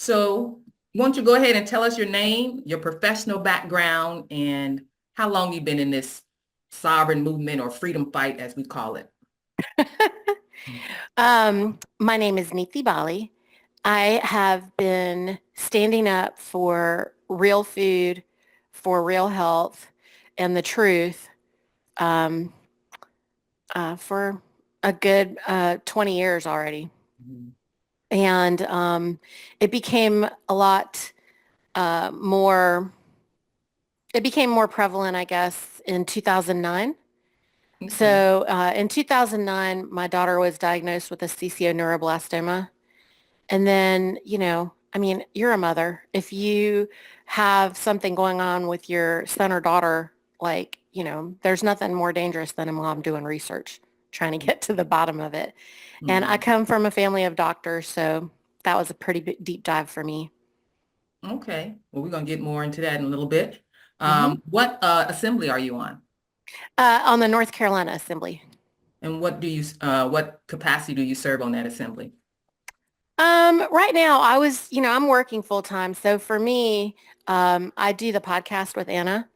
So, won't you go ahead and tell us your name, your professional background, and how long you've been in this sovereign movement or freedom fight, as we call it? My name is Niti Bali. I have been standing up for real food, for real health, and the truth um, for a good 20 years already. Mhm. And it became a lot more, it became more prevalent, I guess, in 2009. Okay. So in 2009, my daughter was diagnosed with a CCO neuroblastoma. And then, I mean, you're a mother. If you have something going on with your son or daughter, like, there's nothing more dangerous than a mom doing research, trying to get to the bottom of it. And I Mhm. come from a family of doctors, so that was a pretty deep dive for me. Okay. Well, we're going to get more into that in a little bit. hmm What assembly are you on? on the North Carolina Assembly. And what capacity do you serve on that assembly? Right now, I'm working full time. So for me, I do the podcast with Anna,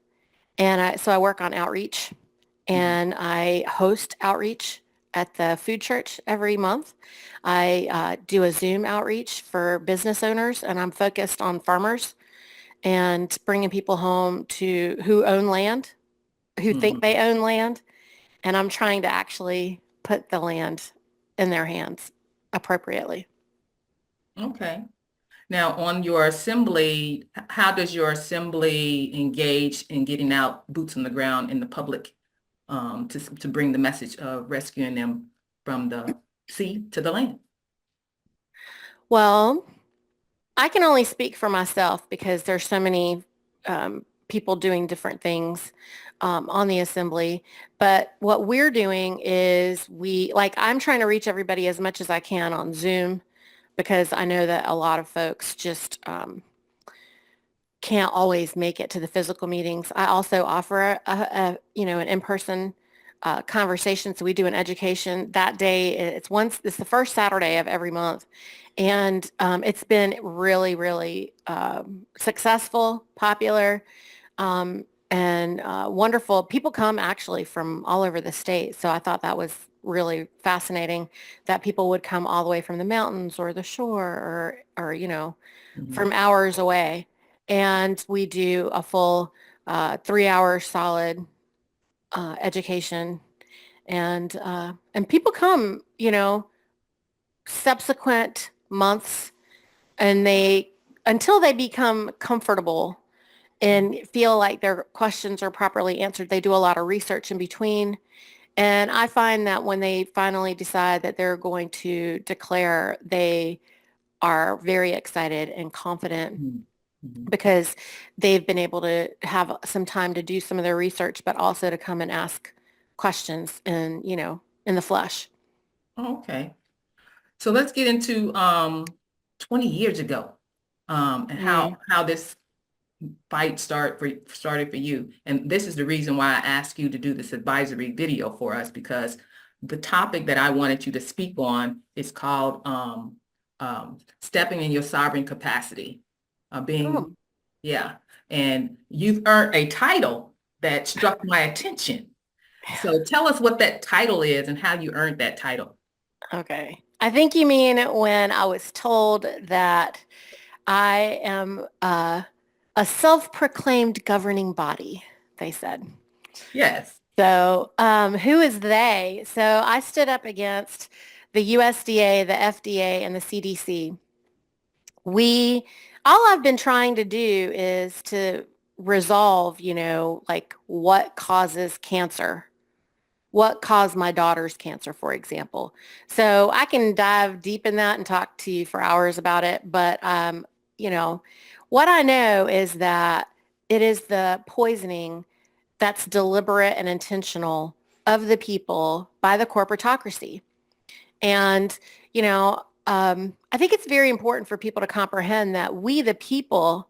and so I work on outreach. Mhm. And I host outreach at the food church every month. I do a Zoom outreach for business owners, and I'm focused on farmers and bringing people home to who own land, who think they Mhm. own land, and I'm trying to actually put the land in their hands appropriately. Okay. Now, on your assembly, how does your assembly engage in getting out boots on the ground in the public to bring the message of rescuing them from the sea to the land? Well, I can only speak for myself because there's so many people doing different things on the assembly. But what we're doing is I'm trying to reach everybody as much as I can on Zoom because I know that a lot of folks just can't always make it to the physical meetings. I also offer an in-person conversation. So we do an education that day. It's the first Saturday of every month. And it's been really, really successful, popular, and wonderful. People come actually from all over the state. So I thought that was really fascinating that people would come all the way from the mountains or the shore or Mhm. from hours away. And we do a full 3 hour solid education. And people come, subsequent months and until they become comfortable and feel like their questions are properly answered, they do a lot of research in between. And I find that when they finally decide that they're going to declare, they are very excited and confident Mhm. Mhm. because they've been able to have some time to do some of their research, but also to come and ask questions in the flesh. Okay. So let's get into 20 years ago and Mm. how this started for you. And this is the reason why I asked you to do this advisory video for us because the topic that I wanted you to speak on is called stepping in your sovereign capacity. Oh, Being, yeah. And you've earned a title that struck my attention. So tell us what that title is and how you earned that title. okay. I think you mean when I was told that I am a self-proclaimed governing body, they said. Yes. So who is they? So I stood up against the USDA, the FDA, and the CDC. All I've been trying to do is to resolve, like what causes cancer, what caused my daughter's cancer, for example. So I can dive deep in that and talk to you for hours about it. But, you know, what I know is that it is the poisoning that's deliberate and intentional of the people by the corporatocracy. And, I think it's very important for people to comprehend that we, the people,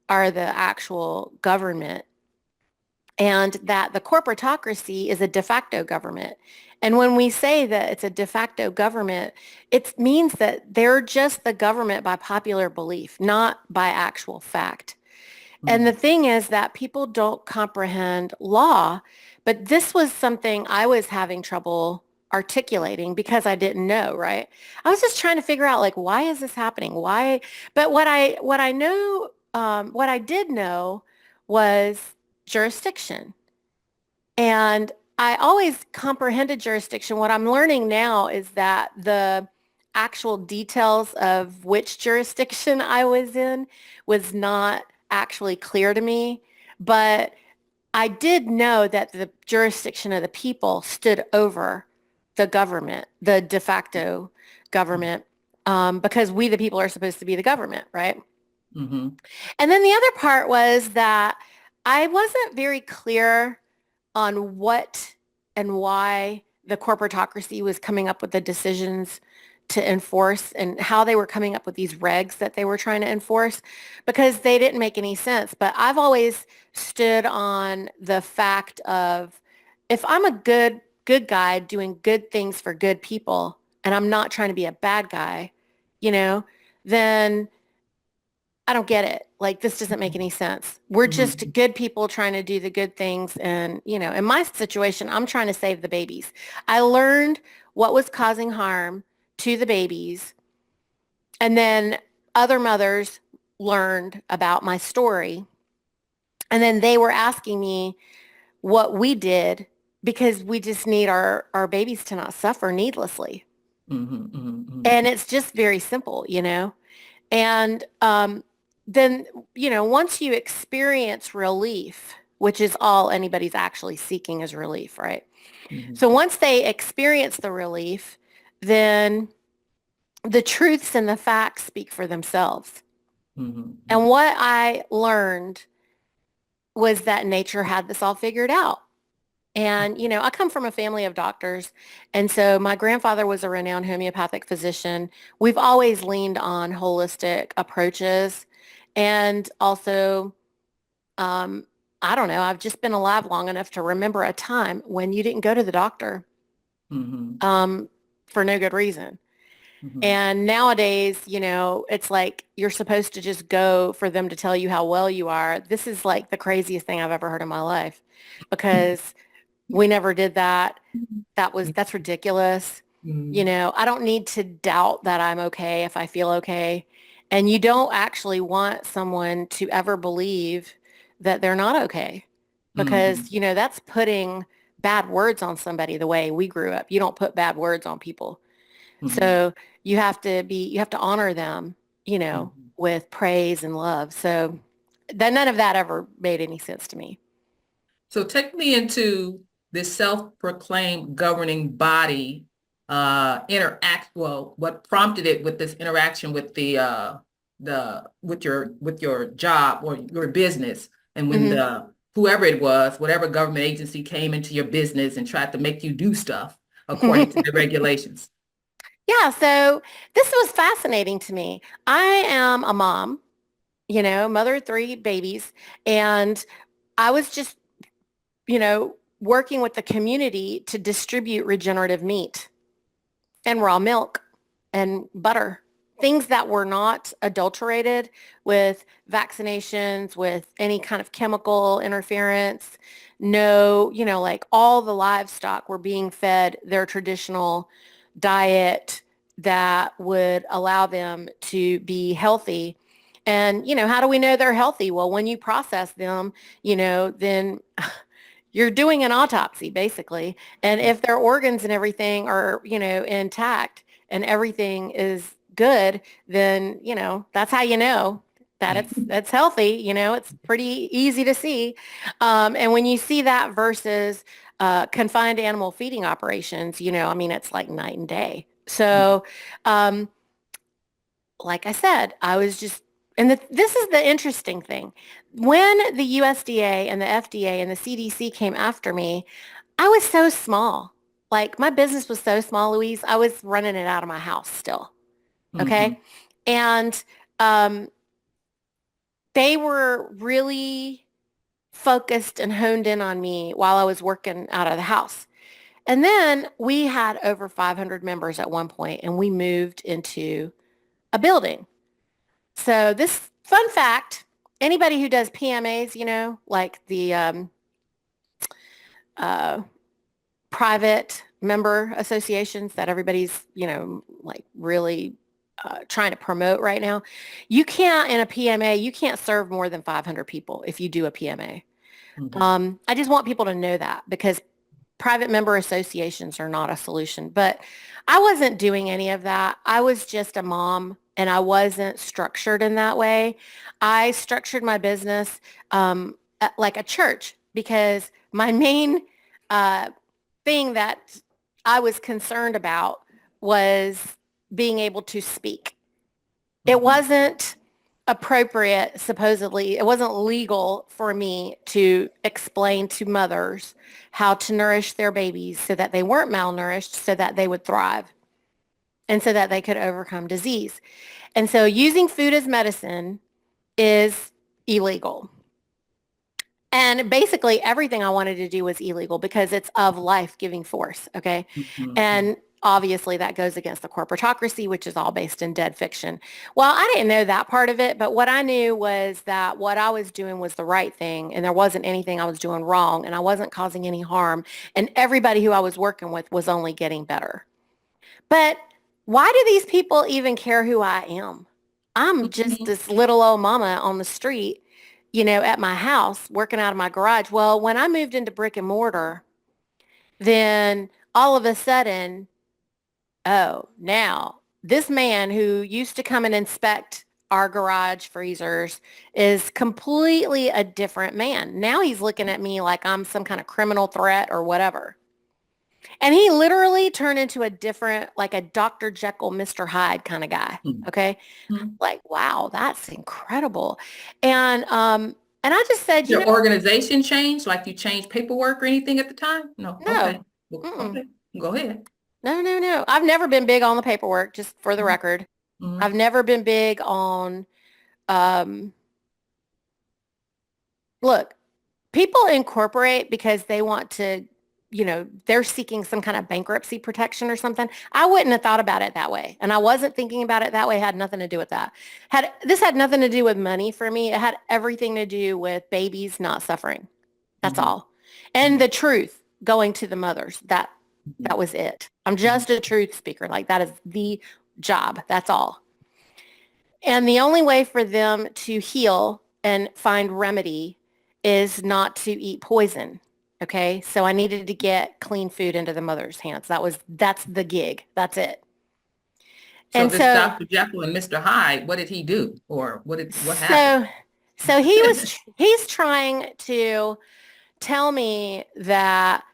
are the actual government and that the corporatocracy is a de facto government. And when we say that it's a de facto government, it means that they're just the government by popular belief, not by actual fact. And the Mhm. thing is that people don't comprehend law, but this was something I was having trouble articulating because I didn't know, right? I was just trying to figure out like, why is this happening? Why? But what I did know was jurisdiction. And I always comprehended jurisdiction. What I'm learning now is that the actual details of which jurisdiction I was in was not actually clear to me. But I did know that the jurisdiction of the people stood over the government, the de facto government, because we, the people, are supposed to be the government, right? Mhm. And then the other part was that I wasn't very clear on what and why the corporatocracy was coming up with the decisions to enforce and how they were coming up with these regs that they were trying to enforce because they didn't make any sense. But I've always stood on the fact of if I'm a good guy doing good things for good people and I'm not trying to be a bad guy, you know, then I don't get it. Like, this doesn't make any sense. We're just Mhm. good people trying to do the good things. And, in my situation, I'm trying to save the babies. I learned what was causing harm to the babies. And then other mothers learned about my story. And then they were asking me what we did because we just need our babies to not suffer needlessly. Mhm. Mhm. And Mhm. it's just very simple. And then, once you experience relief, which is all anybody's actually seeking is relief, right? Mhm. So once they experience the relief, then the truths and the facts speak for themselves. Mhm. And Mhm. what I learned was that nature had this all figured out. And, I come from a family of doctors. And so my grandfather was a renowned homeopathic physician. We've always leaned on holistic approaches. And also, um, I don't know, I've just been alive long enough to remember a time when you didn't go to the doctor Mhm. um, for no good reason. Mhm. And nowadays, it's like you're supposed to just go for them to tell you how well you are. This is like the craziest thing I've ever heard in my life because we never did that. That's ridiculous. Mhm. I don't need to doubt that I'm okay if I feel okay. And you don't actually want someone to ever believe that they're not okay because, Mhm. that's putting bad words on somebody the way we grew up. You don't put bad words on people. Mhm. So you have to honor them, Mhm. with praise and love. So that none of that ever made any sense to me. So take me into this self-proclaimed governing body what prompted it with this interaction with the with your job or your business, and when hmm the whoever it was, whatever government agency came into your business and tried to make you do stuff according to the regulations. Yeah, so this was fascinating to me. I am a mom, mother of three babies, and I was just, working with the community to distribute regenerative meat and raw milk and butter, things that were not adulterated with vaccinations, with any kind of chemical interference. No, like all the livestock were being fed their traditional diet that would allow them to be healthy. And, how do we know they're healthy? Well, when you process them, then you're doing an autopsy basically. And if their organs and everything are, intact and everything is good, then, that's how you know that it's healthy. It's pretty easy to see. And when you see that versus confined animal feeding operations, I mean, it's like night and day. So, um, like I said, I was just, and this is the interesting thing. When the USDA and the FDA and the CDC came after me, I was so small. Like my business was so small, Louise. I was running it out of my house still. Mhm. Okay. And um, they were really focused and honed in on me while I was working out of the house. And then we had over 500 members at one point, and we moved into a building. So this fun fact, anybody who does PMAs, like the uh, private member associations that everybody's, like really trying to promote right now, you can't, in a PMA, you can't serve more than 500 people if you do a PMA. Mhm. I just want people to know that because private member associations are not a solution. But I wasn't doing any of that. I was just a mom and I wasn't structured in that way. I structured my business like a church because my main uh, thing that I was concerned about was being able to speak. It Mhm. wasn't appropriate, supposedly, it wasn't legal for me to explain to mothers how to nourish their babies so that they weren't malnourished, so that they would thrive and so that they could overcome disease. And so using food as medicine is illegal. And basically everything I wanted to do was illegal because it's of life-giving force, okay? Mhm. And obviously that goes against the corporatocracy, which is all based in dead fiction. Well, I didn't know that part of it, but what I knew was that what I was doing was the right thing and there wasn't anything I was doing wrong and I wasn't causing any harm and everybody who I was working with was only getting better. But why do these people even care who I am? I'm just Mhm. this little old mama on the street, at my house working out of my garage. Well, when I moved into brick and mortar, then all of a sudden, oh, now this man who used to come and inspect our garage freezers is completely a different man. Now he's looking at me like I'm some kind of criminal threat or whatever. And he literally turned into a different, like a Dr. Jekyll, Mr. Hyde kind of guy. Mhm. Okay. Mhm. Like, wow, that's incredible. And I just said, Your organization changed, like you changed paperwork or anything at the time? No. Okay. no, Well, mm-mm, okay. Go ahead. no, no, no. I've never been big on the paperwork, just for the record. I've Mhm. never been big on, um, look, people incorporate because they want to, they're seeking some kind of bankruptcy protection or something. I wouldn't have thought about it that way. And I wasn't thinking about it that way. It had nothing to do with that. This had nothing to do with money for me. It had everything to do with babies not suffering. That's Mhm. all. And the truth going to the mothers. That Mhm. was it. I'm Mhm. just a truth speaker. Like that is the job. That's all. And the only way for them to heal and find remedy is not to eat poison. Okay. So I needed to get clean food into the mother's hands. That's the gig. That's it. So And this so, Dr. Jekyll and Mr. Hyde, what did he do? Or what happened? so, so he's trying to tell me that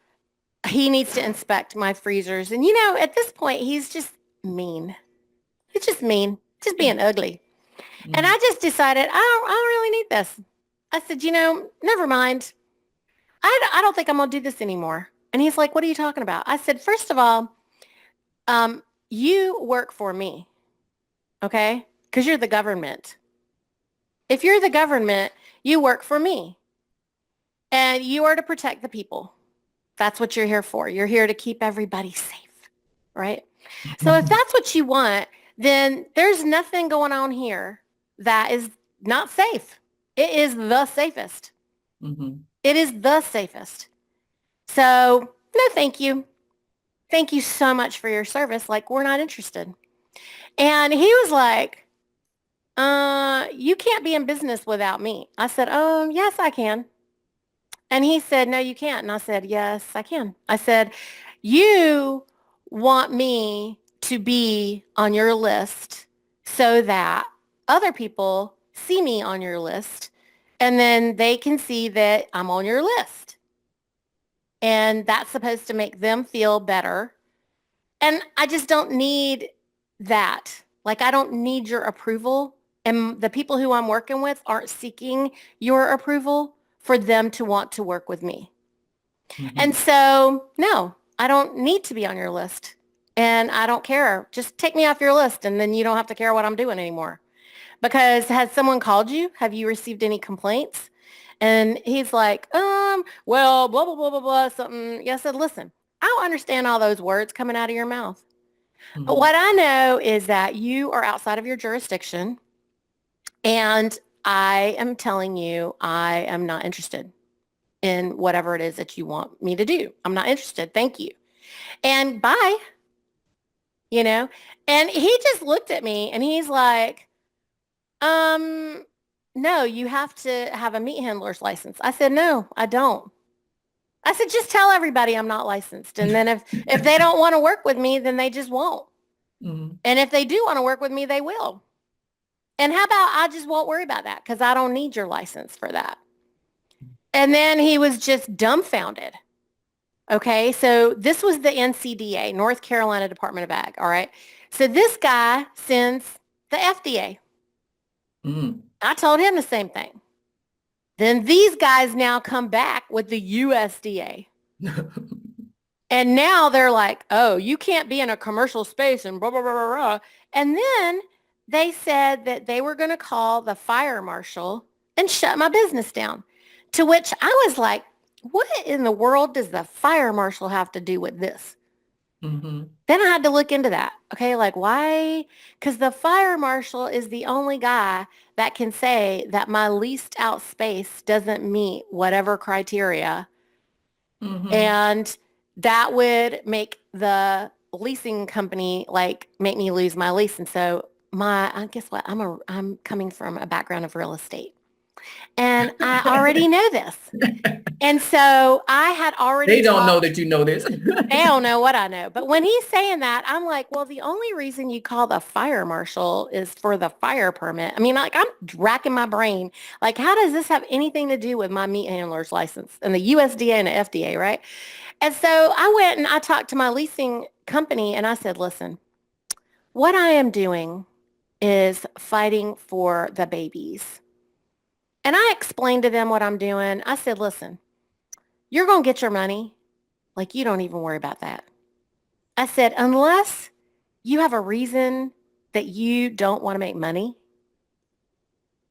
he needs to inspect my freezers. And at this point, he's just mean. He's just mean, just being ugly. And I Mhm. just decided, I don't really need this. I said, never mind. I don't think I'm going to do this anymore. And he's like, what are you talking about? I said, first of all, you work for me, okay? Because you're the government. If you're the government, you work for me. And you are to protect the people. That's what you're here for. You're here to keep everybody safe, right? So if Mhm. that's what you want, then there's nothing going on here that is not safe. It is the safest. Mhm. It is the safest. So no, thank you. Thank you so much for your service. Like, we're not interested. And he was like, you can't be in business without me. I said, yes, I can. And he said, no, you can't. And I said, yes, I can. I said, you want me to be on your list so that other people see me on your list and then they can see that I'm on your list. And that's supposed to make them feel better. And I just don't need that. Like, I don't need your approval. And the people who I'm working with aren't seeking your approval for them to want to work with me. And Mhm. so, no, I don't need to be on your list. And I don't care. Just take me off your list and then you don't have to care what I'm doing anymore. Because has someone called you? Have you received any complaints? And he's like, well, blah, blah, blah, blah, blah, something. Yeah, I said, listen. I don't understand all those words coming out of your mouth. But Mhm. what I know is that you are outside of your jurisdiction, and I am telling you I am not interested in whatever it is that you want me to do. I'm not interested. Thank you. And bye, you know? And he just looked at me and he's like, um, no, you have to have a meat handler's license. I said, no, I don't. I said, just tell everybody I'm not licensed. And then if they don't want to work with me, then they just won't. Mhm. And if they do want to work with me, they will. And how about I just won't worry about that because I don't need your license for that. And then he was just dumbfounded. Okay, so this was the NCDA, North Carolina Department of Ag. All right. So this guy sends the FDA. Mhm. I told him the same thing. Then these guys now come back with the USDA. And now they're like, oh, you can't be in a commercial space and blah, blah, blah, blah, blah. And then they said that they were going to call the fire marshal and shut my business down. To which I was like, what in the world does the fire marshal have to do with this? Mhm. Then I had to look into that. Okay, like why? Because the fire marshal is the only guy that can say that my leased out space doesn't meet whatever criteria, Mhm. and that would make the leasing company like make me lose my lease. And so I guess what, I'm coming from a background of real estate, and I already know this. And so I had already They don't know talked. that you know this. They don't know what I know. But when he's saying that, I'm like, well, the only reason you call the fire marshal is for the fire permit. I mean, like, I'm racking my brain. Like, how does this have anything to do with my meat handler's license and the USDA and the FDA, right? And so I went and I talked to my leasing company and I said, listen, what I am doing is fighting for the babies. And I explained to them what I'm doing. I said, listen, you're going to get your money. Like, you don't even worry about that. I said, unless you have a reason that you don't want to make money,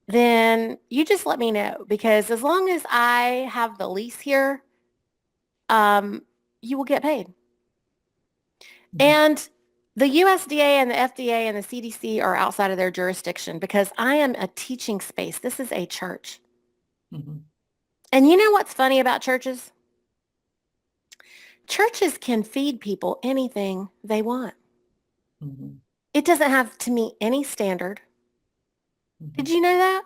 then you just let me know. Because as long as I have the lease here, um, you will get paid. And the USDA and the FDA and the CDC are outside of their jurisdiction because I am a teaching space. This is a church. Mhm. And you know what's funny about churches? Churches can feed people anything they want. Mhm. It doesn't have to meet any standard. Did Mhm. you know that?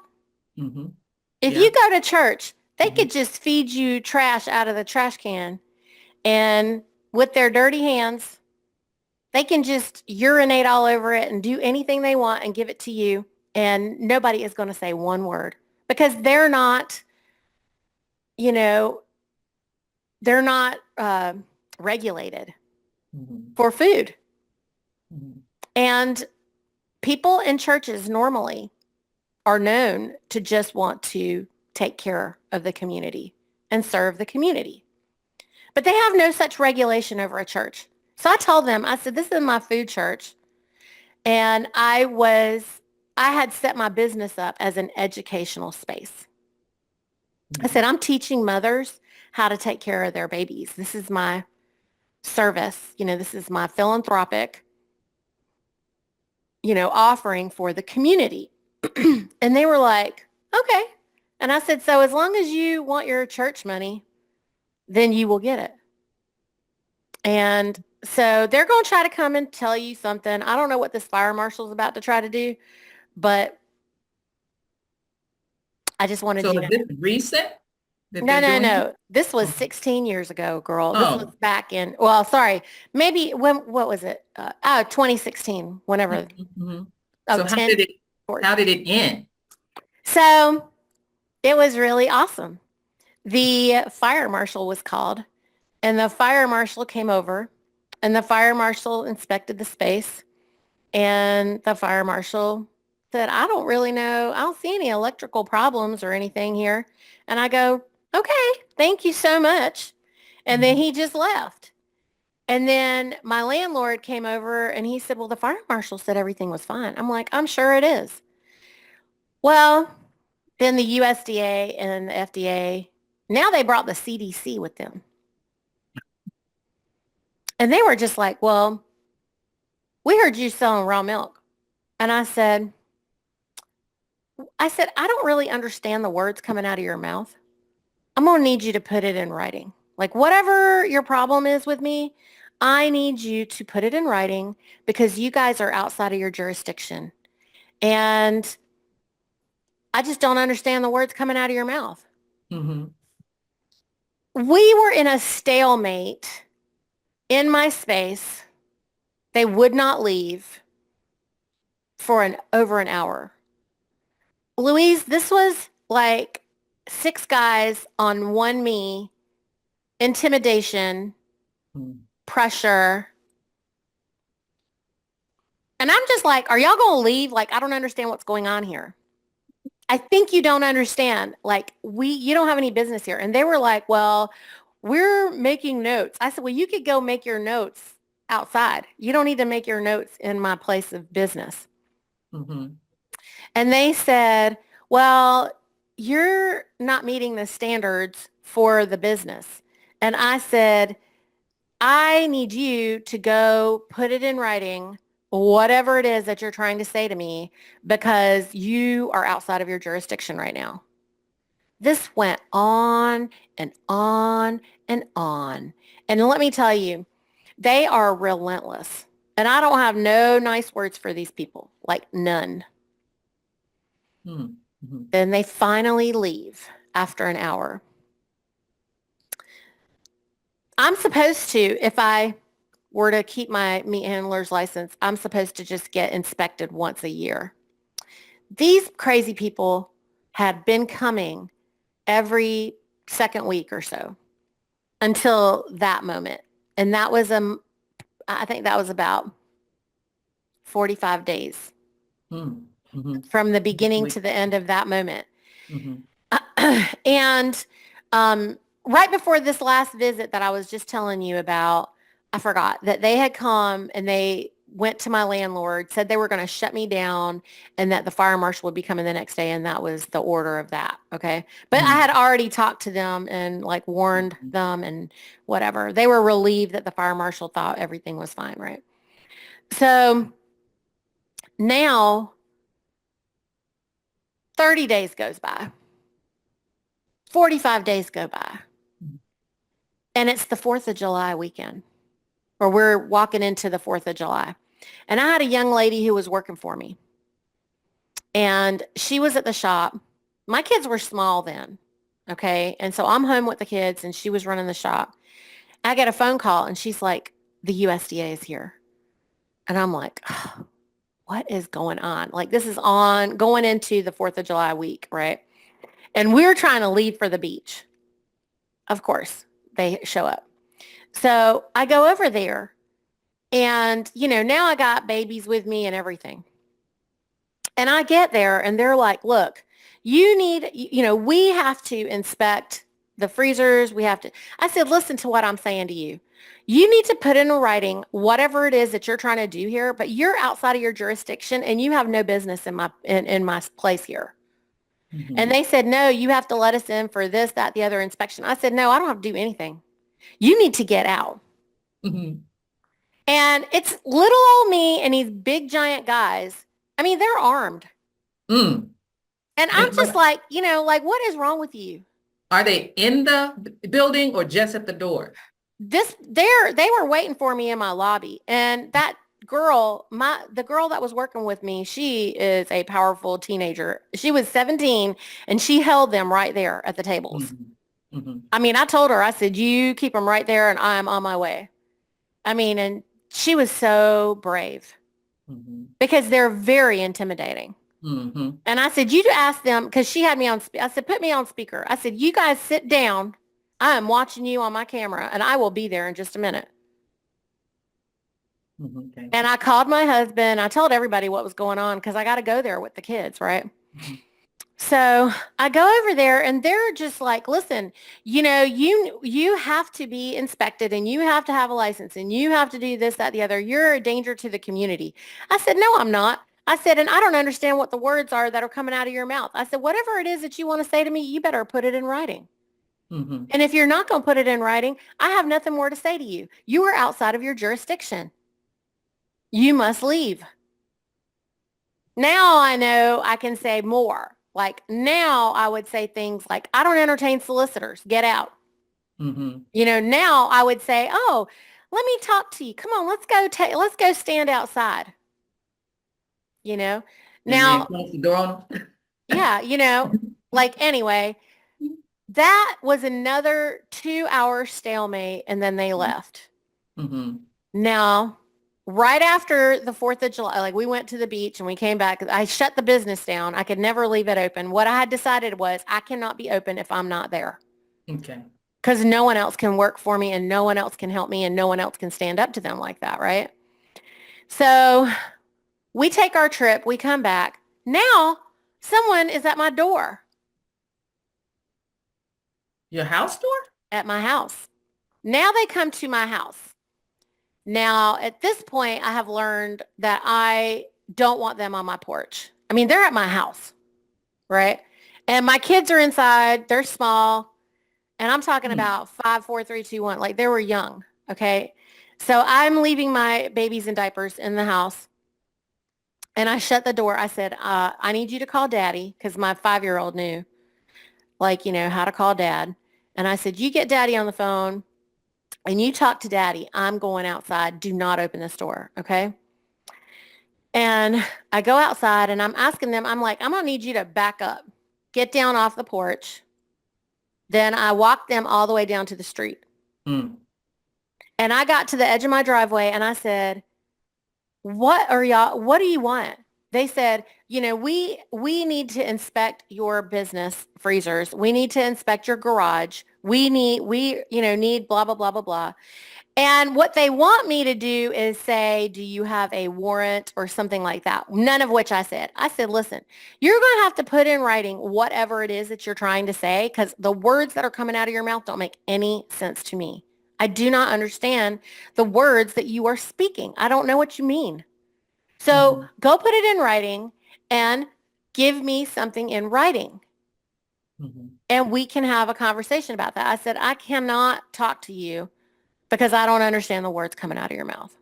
Mhm. If you Yeah. go to church, they Mhm. could just feed you trash out of the trash can, and with their dirty hands, they can just urinate all over it and do anything they want and give it to you. And nobody is going to say one word because you know, they're not regulated Mhm. for food. Mhm. And people in churches normally are known to just want to take care of the community and serve the community. But they have no such regulation over a church. So I told them, I said, this is my food church. And I had set my business up as an educational space. I said, Mhm. I'm teaching mothers how to take care of their babies. This is my service. This is my philanthropic, offering for the community. And they were like, okay. And I said, so as long as you want your church money, then you will get it. And so they're going to try to come and tell you something. I don't know what this fire marshal is about to try to do, but I just wanted So you is to know. this recent that No, they're no, doing this? no. This was Oh. 16 years ago, girl. This was Oh. back in, sorry, maybe what was it? 2016, whenever, Mhm. oh, So 10, 14. how did it end? So it was really awesome. The fire marshal was called, and the fire marshal came over, and the fire marshal inspected the space. And the fire marshal said, I don't really know. I don't see any electrical problems or anything here. And I go, okay, thank you so much. And then Mhm. he just left. And then my landlord came over and he said, well, the fire marshal said everything was fine. I'm like, I'm sure it is. Well, then the USDA and the FDA, now they brought the CDC with them. And they were just like, well, we heard you selling raw milk. And I said, I don't really understand the words coming out of your mouth. I'm going to need you to put it in writing. Like whatever your problem is with me, I need you to put it in writing because you guys are outside of your jurisdiction. And I just don't understand the words coming out of your mouth. Mm-hmm. We were in a stalemate in my space. They would not leave for over an hour. Louise, this was like 6 guys on one me, intimidation, Mm-hmm. pressure. And I'm just like, are y'all going to leave? Like, I don't understand what's going on here. I think you don't understand. Like, you don't have any business here. And they were like, well, we're making notes. I said, well, you could go make your notes outside. You don't need to make your notes in my place of business. Mm-hmm. And they said, well, you're not meeting the standards for the business. And I said, I need you to go put it in writing, whatever it is that you're trying to say to me, because you are outside of your jurisdiction right now. This went on and on and on. And let me tell you, they are relentless. And I don't have no nice words for these people, like none. Mm-hmm. Then they finally leave after an hour. I'm supposed to, if I were to keep my meat handler's license, I'm supposed to just get inspected once a year. These crazy people had been coming every second week or so until that moment. And that was, I think that was about 45 days Mm-hmm. from the beginning to the end of that moment. Mm-hmm. And right before this last visit that I was just telling you about, I forgot that they had come and they went to my landlord, said they were going to shut me down and that the fire marshal would be coming the next day. And that was the order of that. Okay. But I had already talked to them and like warned Mm-hmm. them and whatever. They were relieved that the fire marshal thought everything was fine. Right. So now 30 days goes by, 45 days go by, and it's the 4th of July weekend, or we're walking into the 4th of July. And I had a young lady who was working for me, and she was at the shop. My kids were small then, okay? And so I'm home with the kids, and she was running the shop. I get a phone call, and she's like, the USDA is here. And I'm like, oh, what is going on? Like, this is on going into the 4th of July week, right? And we're trying to leave for the beach. Of course, they show up. So I go over there and, now I got babies with me and everything. And I get there and they're like, look, we have to inspect the freezers. I said, listen to what I'm saying to you. You need to put in writing whatever it is that you're trying to do here, but you're outside of your jurisdiction and you have no business in my place here. Mm-hmm. And they said, no, you have to let us in for this, that, the other inspection. I said, no, I don't have to do anything. You need to get out. Mm-hmm. And it's little old me and these big giant guys. I mean, they're armed. Mm. And I'm And just like, like, what is wrong with you? are they in the building or just at the door? They were waiting for me in my lobby. And that girl, the girl that was working with me, she is a powerful teenager. She was 17 and she held them right there at the tables. Mm-hmm. Mm-hmm. I mean, I told her, I said, you keep them right there and I'm on my way. I mean, and she was so brave Mm-hmm. because they're very intimidating. Mm-hmm. And I said, you ask them, because she had me on, I said, put me on speaker. I said, you guys sit down. I am watching you on my camera and I will be there in just a minute. Mm-hmm. Okay. And I called my husband. I told everybody what was going on because I got to go there with the kids, right? Mm-hmm. So I go over there and they're just like, listen, you have to be inspected and you have to have a license and you have to do this, that, the other. You're a danger to the community. I said, no, I'm not. I said, and I don't understand what the words are that are coming out of your mouth. I said, whatever it is that you want to say to me, you better put it in writing. Mm-hmm. And if you're not going to put it in writing, I have nothing more to say to you. You are outside of your jurisdiction. You must leave. Now I know I can say more. Like now I would say things like, I don't entertain solicitors. Get out. Mm-hmm. Now I would say, oh, let me talk to you. Come on, let's go stand outside. You know, And then now, close the door on yeah, them. like anyway, that was another 2 hour stalemate and then they left. Mm-hmm. Now, right after the 4th of July, like we went to the beach and we came back. I shut the business down. I could never leave it open. What I had decided was I cannot be open if I'm not there Okay. because no one else can work for me and no one else can help me and no one else can stand up to them like that, right? So we take our trip. We come back. Now someone is at my door Your house door? at my house. Now they come to my house. Now, at this point, I have learned that I don't want them on my porch. I mean, they're at my house, right? And my kids are inside. They're small. And I'm talking Hmm. about 5, 4, 3, 2, 1. Like they were young. Okay. So I'm leaving my babies in diapers in the house. And I shut the door. I said, I need you to call daddy because my 5-year-old knew, like, how to call dad. And I said, you get daddy on the phone and you talk to daddy. I'm going outside. Do not open this door. Okay. And I go outside and I'm asking them, I'm like, I'm going to need you to back up, get down off the porch. Then I walked them all the way down to the street. Mm. And I got to the edge of my driveway and I said, what do you want? They said, we need to inspect your business freezers. We need to inspect your garage. We need blah, blah, blah, blah, blah. And what they want me to do is say, do you have a warrant or something like that? None of which I said. I said, listen, you're going to have to put in writing whatever it is that you're trying to say because the words that are coming out of your mouth don't make any sense to me. I do not understand the words that you are speaking. I don't know what you mean. So Mm-hmm. go put it in writing and give me something in writing. Mm-hmm. And we can have a conversation about that. I said, I cannot talk to you because I don't understand the words coming out of your mouth.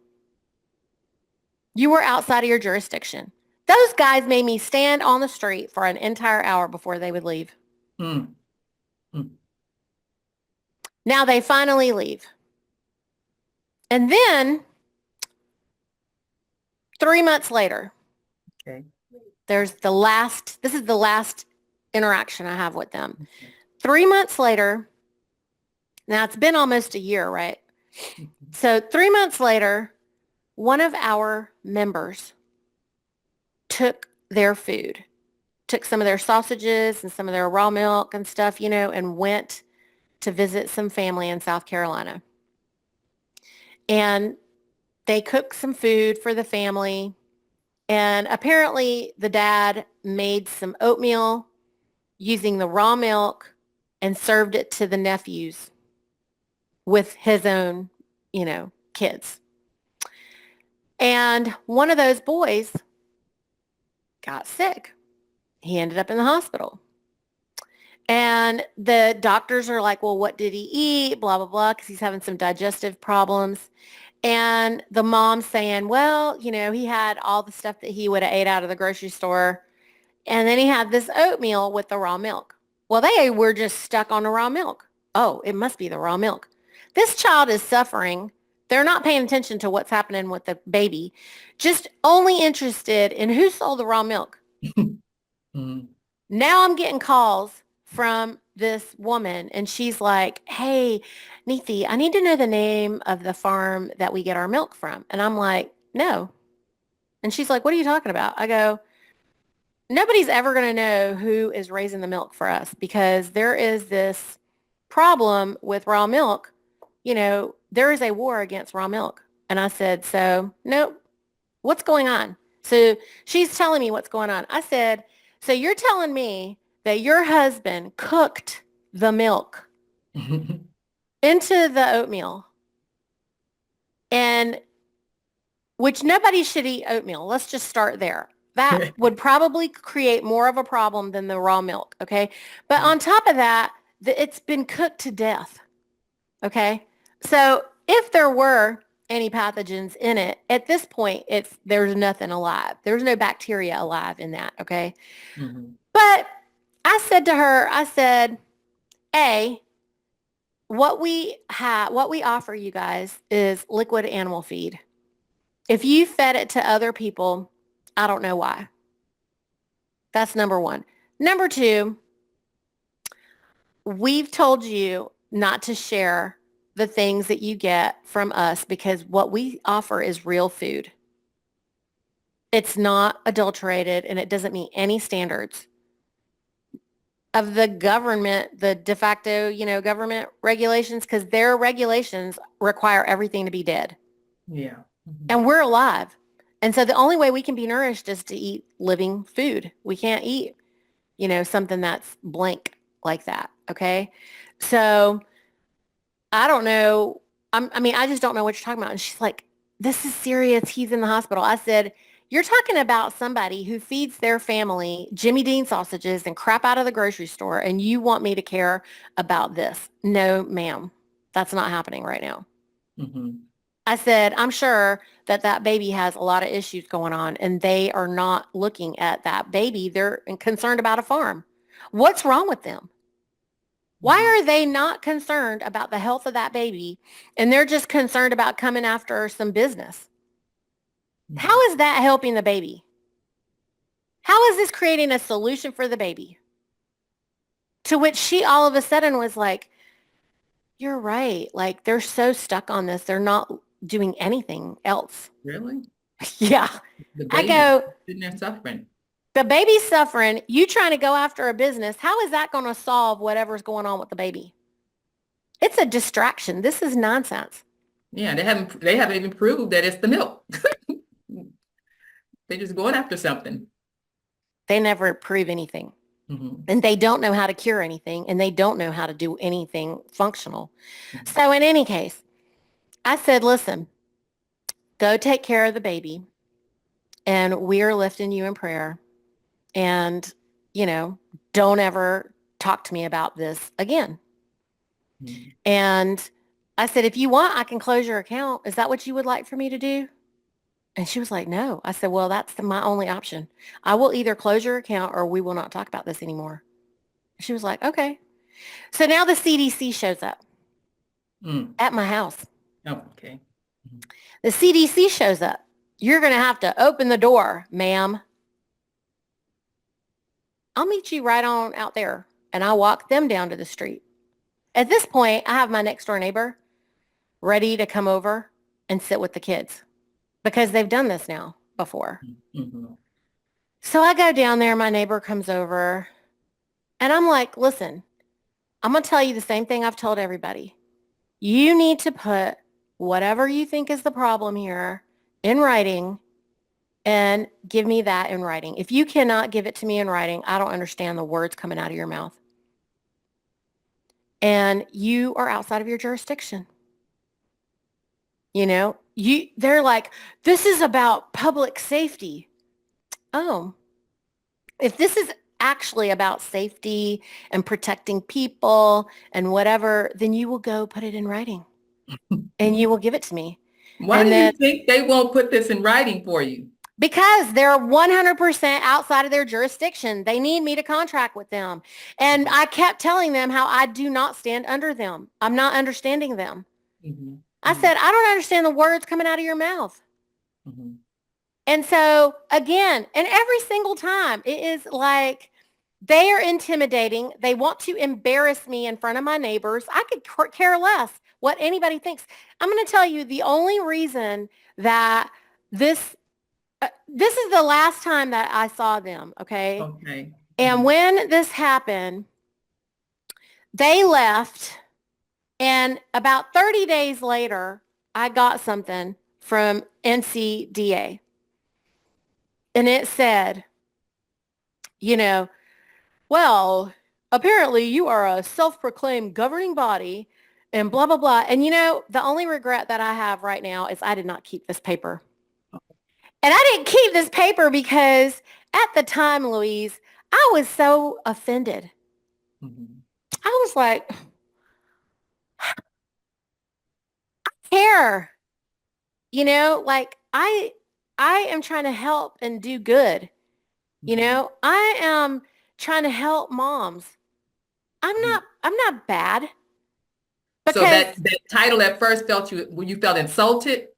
You were outside of your jurisdiction. Those guys made me stand on the street for an entire hour before they would leave. Mm. Mm. Now they finally leave. And then 3 months later, Okay. this is the last interaction I have with them. 3 months later, now it's been almost a year, right? Mm-hmm. So 3 months later, one of our members took their food, took some of their sausages and some of their raw milk and stuff, and went to visit some family in South Carolina. And they cooked some food for the family. And apparently the dad made some oatmeal using the raw milk and served it to the nephews with his own, kids. And one of those boys got sick. He ended up in the hospital. And the doctors are like, well, what did he eat? Blah, blah, blah, because he's having some digestive problems. And the mom's saying, well, he had all the stuff that he would have ate out of the grocery store. And then he had this oatmeal with the raw milk. Well, they were just stuck on the raw milk. Oh, it must be the raw milk. This child is suffering. They're not paying attention to what's happening with the baby, just only interested in who sold the raw milk. Mm-hmm. Now I'm getting calls from this woman and she's like, hey, Niti, I need to know the name of the farm that we get our milk from. And I'm like, no. And she's like, what are you talking about? I go, nobody's ever going to know who is raising the milk for us because there is this problem with raw milk. There is a war against raw milk. And I said, so, nope, what's going on? So she's telling me what's going on. I said, so you're telling me that your husband cooked the milk into the oatmeal and which nobody should eat oatmeal. Let's just start there. That would probably create more of a problem than the raw milk. Okay. But on top of that, It's been cooked to death. Okay. So if there were any pathogens in it, at this point, there's nothing alive. There's no bacteria alive in that. Okay. Mhm. But I said to her, I said, A, what we offer you guys is liquid animal feed. If you fed it to other people, I don't know why. That's number one. Number two, we've told you not to share the things that you get from us because what we offer is real food. It's not adulterated and it doesn't meet any standards of the government, the de facto, government regulations, because their regulations require everything to be dead. Yeah. Mhm. And we're alive. And so the only way we can be nourished is to eat living food. We can't eat, something that's blank like that. Okay. So I don't know. I just don't know what you're talking about. And she's like, this is serious. He's in the hospital. I said, you're talking about somebody who feeds their family Jimmy Dean sausages and crap out of the grocery store, and you want me to care about this? No, ma'am. That's not happening right now. Mhm. I said, I'm sure that that baby has a lot of issues going on, and they are not looking at that baby. They're concerned about a farm. What's wrong with them? Why Mhm. are they not concerned about the health of that baby and they're just concerned about coming after some business? How Mhm. is that helping the baby? How is this creating a solution for the baby? To which she all of a sudden was like, you're right. Like they're so stuck on this. They're not doing anything else. Really? Yeah. The I baby go, sitting there suffering. the baby's suffering. You trying to go after a business. How is that going to solve whatever's going on with the baby? It's a distraction. This is nonsense. Yeah, they haven't even proved that it's the milk. They're just going after something. They never prove anything. Mhm. And they don't know how to cure anything, and they don't know how to do anything functional. Mhm. So in any case, I said, listen, go take care of the baby, and we are lifting you in prayer. And, you know, don't ever talk to me about this again. Mhm. And I said, if you want, I can close your account. Is that what you would like for me to do? And she was like, no. I said, well, that's my only option. I will either close your account or we will not talk about this anymore. She was like, okay. So now the CDC shows up Mm. at my house. Oh, okay. Mhm. The CDC shows up. You're going to have to open the door, ma'am. I'll meet you right on out there. And I walk them down to the street. At this point, I have my next door neighbor ready to come over and sit with the kids because they've done this now before. Mhm. So I go down there. My neighbor comes over and I'm like, listen, I'm going to tell you the same thing I've told everybody. You need to put whatever you think is the problem here in writing and give me that in writing. If you cannot give it to me in writing, I don't understand the words coming out of your mouth. And you are outside of your jurisdiction. They're like, this is about public safety. Oh, if this is actually about safety and protecting people and whatever, then you will go put it in writing and you will give it to me. Why And do then you think they won't put this in writing for you? because they're 100% outside of their jurisdiction, they need me to contract with them. And I kept telling them how I do not stand under them. I'm not understanding them. Mhm. I Mhm. said, I don't understand the words coming out of your mouth. Mhm. And so again, and every single time it is like they are intimidating. They want to embarrass me in front of my neighbors. I could care less what anybody thinks. I'm going to tell you the only reason that this is the last time that I saw them, okay? Okay. And Mhm. when this happened, they left and about 30 days later, I got something from NCDA. And it said, you know, well, apparently you are a self-proclaimed governing body and blah, blah, blah. And the only regret that I have right now is I did not keep this paper. And I didn't keep this paper because at the time, Louise, I was so offended. Mhm. I was like, care, like I am trying to help and do good. Mhm. I am trying to help moms. Mhm. I'm not bad So because that title at first you felt insulted.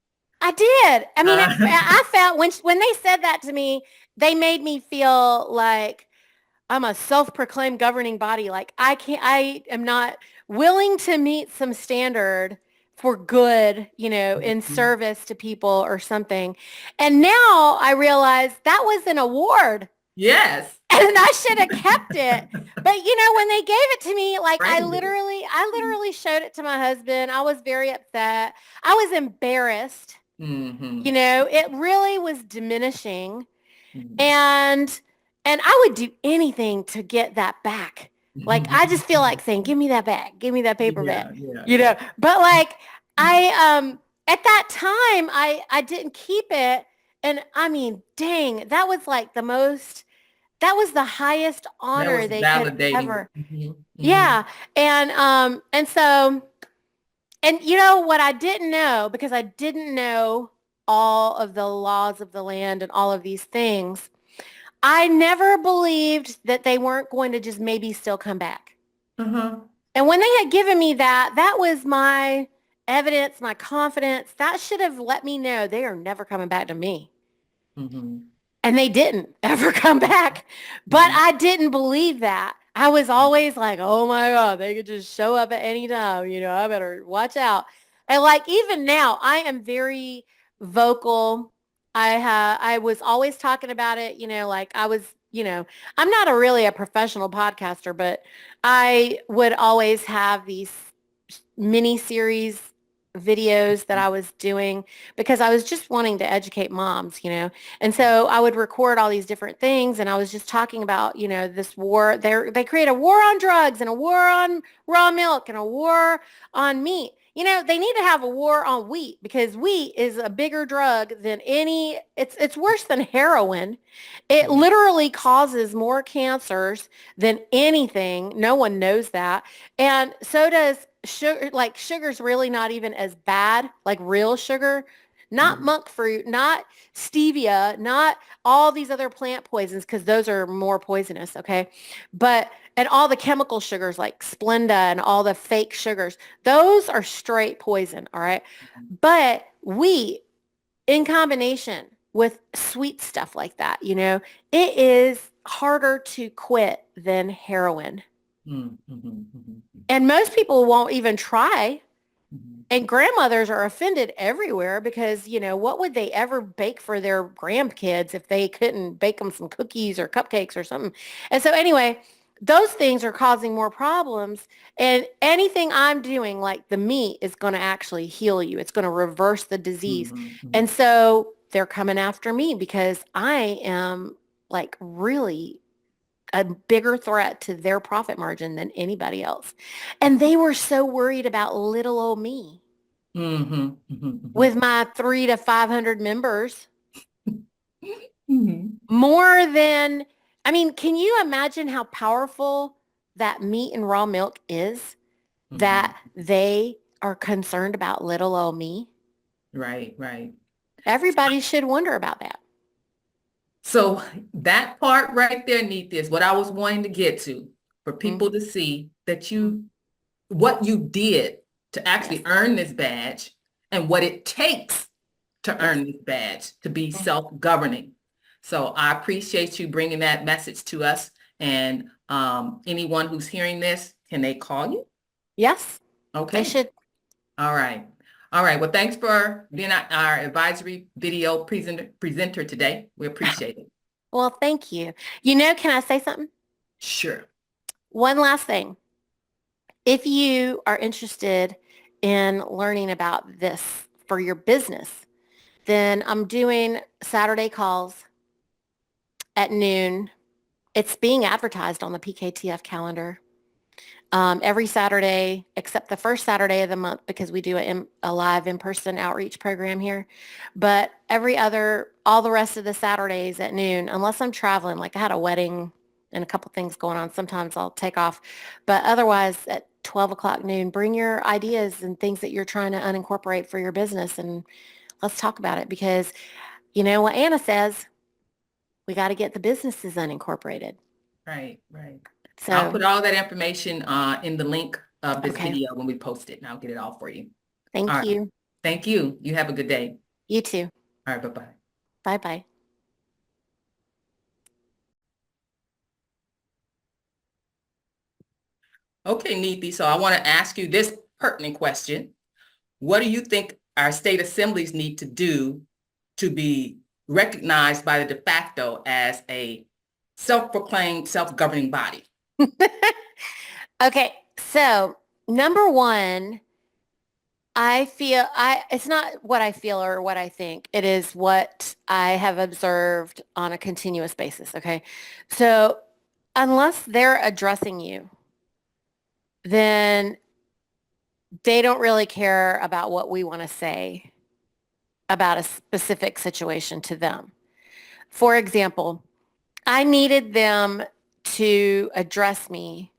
I did. I mean, Uh, I felt when they said that to me, they made me feel like I'm a self-proclaimed governing body. Like I am not willing to meet some standard for good, in service to people or something. And now I realize that was an award yes. and I should have kept it. But when they gave it to me, like Framed it. I literally showed it to my husband. I was very upset. I was embarrassed. Hmm. It really was diminishing. Hmm. And I would do anything to get that back. Like I just feel like saying, give me that back, give me that paper back, Yeah, yeah, yeah. But like I at that time I didn't keep it. And I mean, dang, that was the highest That honor was they could validating. ever. Hmm. Hmm. Yeah. And so and what I didn't know, because I didn't know all of the laws of the land and all of these things, I never believed that they weren't going to just maybe still come back. Uh-huh. And when they had given me that, that was my evidence, my confidence. That should have let me know they are never coming back to me. Hmm. And they didn't ever come back. But Hmm. I didn't believe that. I was always like, oh my God, they could just show up at any time. I better watch out. And like even now, I am very vocal. I was always talking about it, like I was, I'm not really a professional podcaster, but I would always have these mini series videos that I was doing because I was just wanting to educate moms. And so I would record all these different things and I was just talking about, this war. They create a war on drugs and a war on raw milk and a war on meat. They need to have a war on wheat because wheat is a bigger drug than it's worse than heroin. It literally causes more cancers than anything. No one knows that. And so does sugar. Like sugar's really not even as bad, like real sugar, not Hmm. monk fruit, not stevia, not all these other plant poisons, because those are more poisonous, okay? And all the chemical sugars like Splenda and all the fake sugars, those are straight poison, all right? But wheat in combination with sweet stuff like that, it is harder to quit than heroin. Hmm. Hmm. Hmm. And most people won't even try. Hmm. And grandmothers are offended everywhere because, what would they ever bake for their grandkids if they couldn't bake them some cookies or cupcakes or something? And so anyway, those things are causing more problems. And anything I'm doing, like the meat, is going to actually heal you. It's going to reverse the disease. Hmm. Hmm. And so they're coming after me because I am like really a bigger threat to their profit margin than anybody else. And they were so worried about little old me Hmm. Hmm. with my 300 to 500 members, Hmm. more than, I mean, can you imagine how powerful that meat and raw milk is, Hmm. that they are concerned about little old me? Right, right. Everybody should wonder about that. So that part right there, Neat, is what I was wanting to get to for people Mm-hmm. to see that Mm-hmm. what you did to actually Yes. earn this badge and what it takes to Yes. earn this badge to be Mm-hmm. self-governing. So I appreciate you bringing that message to us. And anyone who's hearing this, can they call you? Yes, they Okay. should. All right. All right. Well, thanks for being our advisory video presenter today. We appreciate it. Well, thank you. Can I say something? Sure. One last thing. If you are interested in learning about this for your business, then I'm doing Saturday calls at noon. It's being advertised on the PKTF calendar every Saturday, except the first Saturday of the month because we do a live in-person outreach program here. But all the rest of the Saturdays at noon, unless I'm traveling, like I had a wedding and a couple things going on. Sometimes I'll take off. But otherwise, at 12 o'clock noon, bring your ideas and things that you're trying to unincorporate for your business, and let's talk about it, because you know what Anna says, we got to get the businesses unincorporated. Right, right. I'll So, put all that information in the link of this okay. video when we post it, and I'll get it all for you. All Thank right. you. Thank you. You have a good day. You too. All right, bye-bye. Bye-bye. Okay, Niti, so I want to ask you this pertinent question. What do you think our state assemblies need to do to be recognized by the de facto as a self-proclaimed self-governing body? Okay, so number one, it's not what I feel or what I think. It is what I have observed on a continuous basis. Okay. So unless they're addressing you, then they don't really care about what we want to say about a specific situation to them. For example, I needed them to address me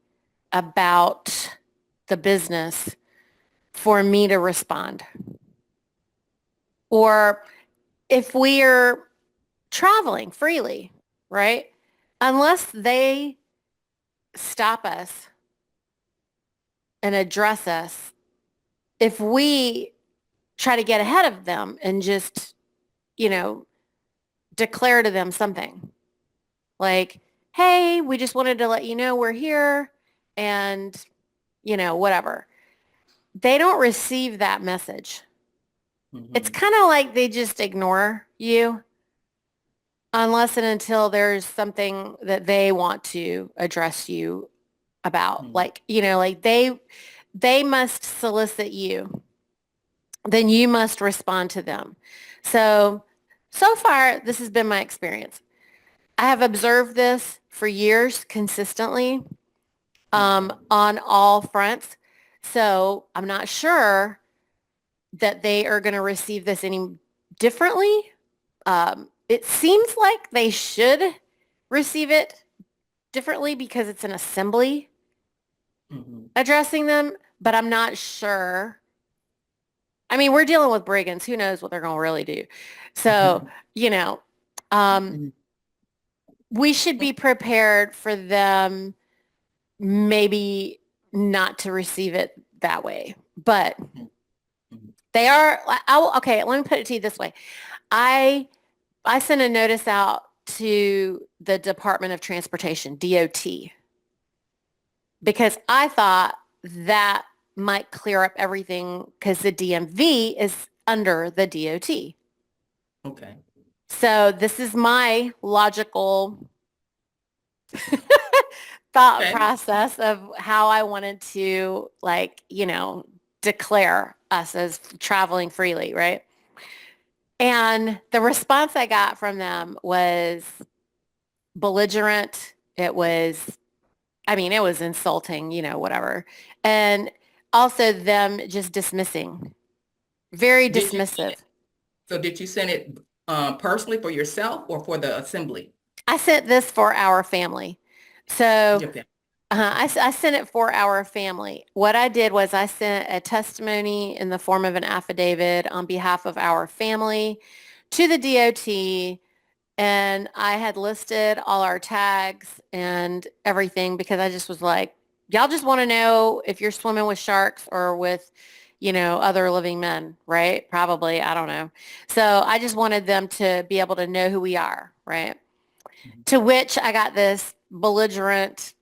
about the business for me to respond. Or if we're traveling freely, right? Unless they stop us and address us, if we try to get ahead of them and just, you know, declare to them something like, hey, we just wanted to let you know we're here and, whatever. They don't receive that message. It's Mhm, kind of like they just ignore you unless and until there's something that they want to address you about. mhm, Like, like they must solicit you. Then you must respond to them. So far, this has been my experience. I have observed this for years consistently okay, on all fronts. So I'm not sure that they are going to receive this any differently. It seems like they should receive it differently because it's an assembly mhm, addressing them, but I'm not sure. I mean, we're dealing with brigands. Who knows what they're going to really do? So, you know, um, mhm, we should be prepared for them maybe not to receive it that way. But mhm, mhm. they are, okay, let me put it to you this way. I I sent a notice out to the Department of Transportation, DOT, because I thought that might clear up everything because the DMV is under the DOT. Okay. So this is my logical thought Okay. process of how I wanted to, like, declare us as traveling freely, right? And the response I got from them was belligerent. It was insulting, whatever. And also them just dismissing, very Did you send dismissive. it? So did you send it personally for yourself or for the assembly? I sent this for our family. So Your family. Okay. I sent it for our family. What I did was I sent a testimony in the form of an affidavit on behalf of our family to the DOT, and I had listed all our tags and everything because I just was like, y'all just want to know if you're swimming with sharks or with, other living men, right? Probably, I don't know. So I just wanted them to be able to know who we are, right? Mhm, To which I got this belligerent,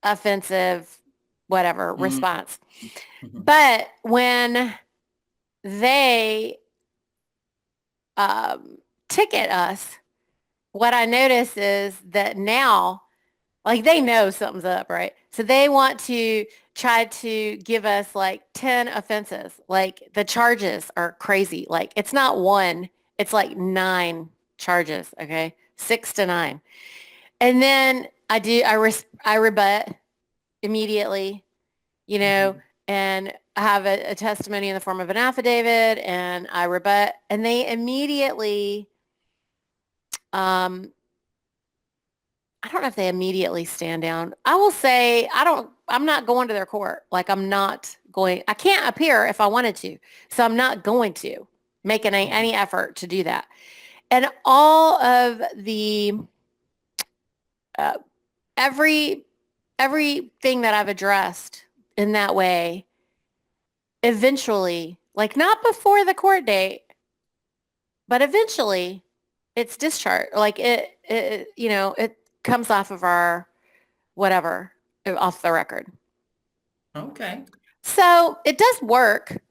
offensive, whatever mhm, response. mhm. But when they ticket us, what I notice is that now, like, they know something's up, right? So they want to try to give us like 10 offenses. Like the charges are crazy. Like it's not one, it's like 9 charges, okay? 6 to 9. And then I rebut immediately, you know, Mhm. and I have a testimony in the form of an affidavit and I rebut, and they immediately um, I don't know if they immediately stand down. I will say I'm not going to their court. Like I can't appear if I wanted to. So I'm not going to make Mhm. any effort to do that. And all of the, uh, every, everything that I've addressed in that way, eventually, like not before the court date, but eventually it's discharged. Like it comes off of our whatever, off the record. Okay. So it does work.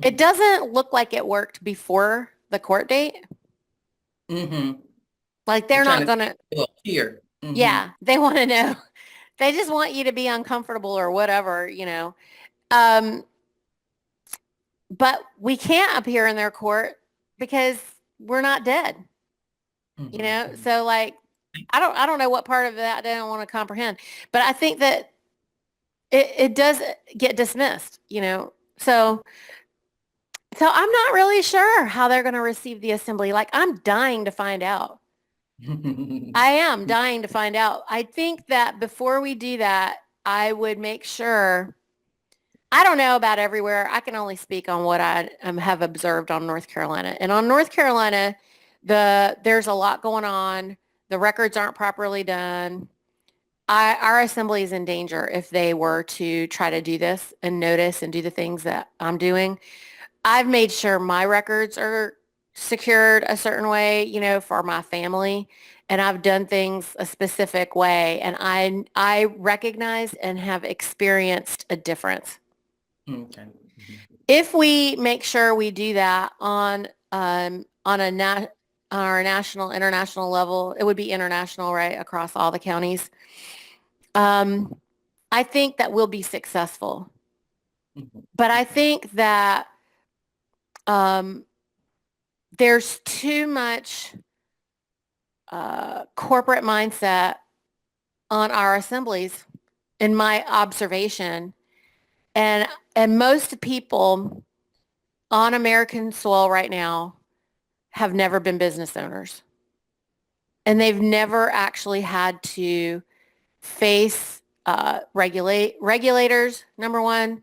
It Mhm. doesn't look like it worked before the court date. Mhm. Like They're they're trying not to going to, here. Mhm. yeah, they want to know. They just want you to be uncomfortable or whatever. Um, but we can't appear in their court because we're not dead, Mhm. Mhm. So like, I don't know what part of that they don't want to comprehend, but I think that it does get dismissed. So I'm not really sure how they're going to receive the assembly. Like I'm dying to find out. I am dying to find out. I think that before we do that, I would make sure. I don't know about everywhere. I can only speak on what I have observed on North Carolina. And on North Carolina, there's a lot going on. The records aren't properly done. Our assembly is in danger if they were to try to do this and notice and do the things that I'm doing. I've made sure my records are secured a certain way, for my family, and I've done things a specific way, and I recognize and have experienced a difference. Okay. Mhm. If we make sure we do that on on our national, international level, it would be international, right, across all the counties. Um, I think that we'll be successful, Mhm. but I Okay. think that um, there's too much corporate mindset on our assemblies, in my observation, and most people on American soil right now have never been business owners, and they've never actually had to face regulators. Number one,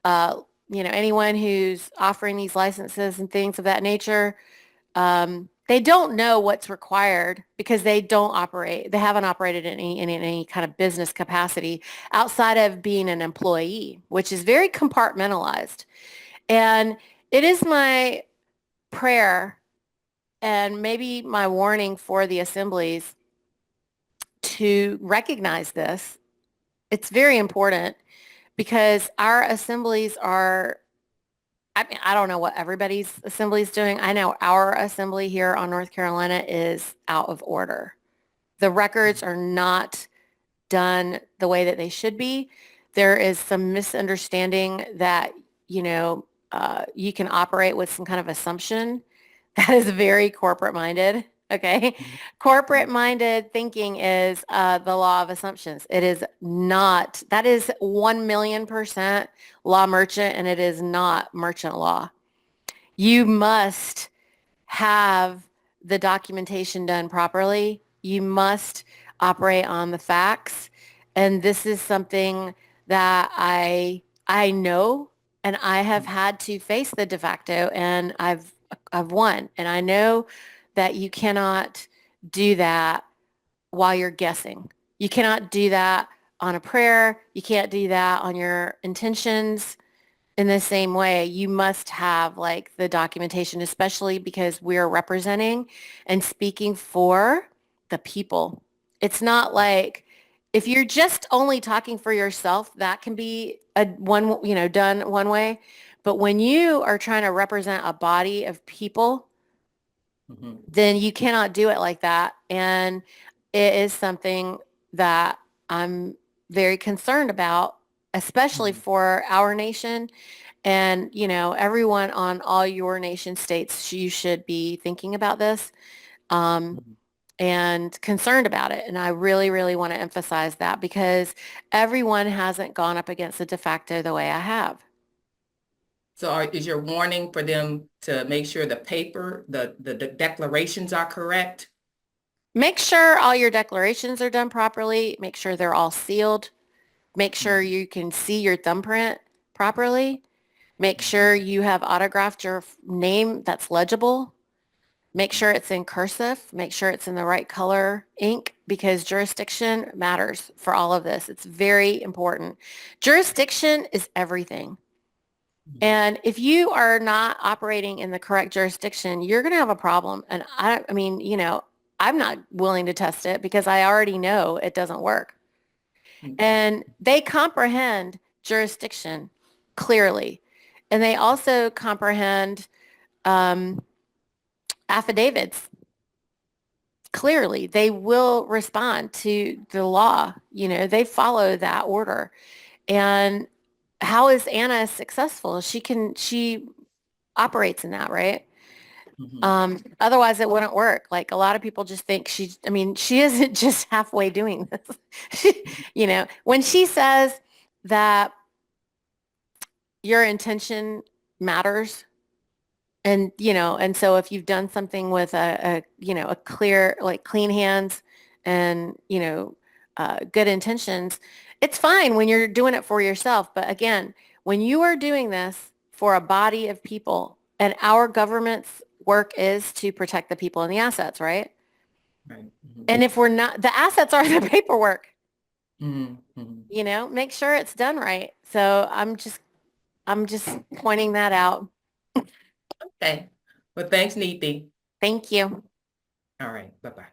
uh, anyone who's offering these licenses and things of that nature. They don't know what's required because they don't operate. They haven't operated in any kind of business capacity outside of being an employee, which is very compartmentalized. And it is my prayer and maybe my warning for the assemblies to recognize this. It's very important because our assemblies are, I mean, I don't know what everybody's assembly is doing. I know our assembly here on North Carolina is out of order. The records are not done the way that they should be. There is some misunderstanding that, you can operate with some kind of assumption that is very corporate minded. Okay. Mhm. Corporate minded thinking is the law of assumptions. It is not, that is 1,000,000% law merchant, and it is not merchant law. You must have the documentation done properly. You must operate on the facts. And this is something that I know, and I have Mhm. had to face the de facto, and I've won. And I know that you cannot do that while you're guessing. You cannot do that on a prayer. You can't do that on your intentions in the same way. You must have like the documentation, especially because we're representing and speaking for the people. It's not like if you're just only talking for yourself, that can be done one way. But when you are trying to represent a body of people, Mhm. then you cannot do it like that. And it is something that I'm very concerned about, especially Mhm. for our nation. And, everyone on all your nation states, you should be thinking about this um, Mhm. and concerned about it. And I really, really want to emphasize that because everyone hasn't gone up against the de facto the way I have. So is your warning for them to make sure the paper, the declarations are correct? Make sure all your declarations are done properly. Make sure they're all sealed. Make sure Mhm. you can see your thumbprint properly. Make Mhm. sure you have autographed your name that's legible. Make sure it's in cursive. Make sure it's in the right color ink because jurisdiction matters for all of this. It's very important. Jurisdiction is everything. Mhm. And if you are not operating in the correct jurisdiction, you're going to have a problem. And I mean, I'm not willing to test it because I already know it doesn't work. Okay. And they comprehend jurisdiction clearly. And they also comprehend um, affidavits clearly. They will respond to the law. They follow that order. And how is Anna successful? She operates in that, right? Mhm. Otherwise it wouldn't work. Like a lot of people just think she isn't just halfway doing this. When she says that your intention matters, and so if you've done something with a clear, like clean hands and, good intentions, it's fine when you're doing it for yourself. But again, when you are doing this for a body of people and our government's work is to protect the people and the assets, right? Right. Mhm. And if we're not, the assets are the paperwork, Mhm. Mhm. make sure it's done right. So I'm just pointing that out. Okay. Well, thanks, Niti. Thank you. All right. Bye-bye.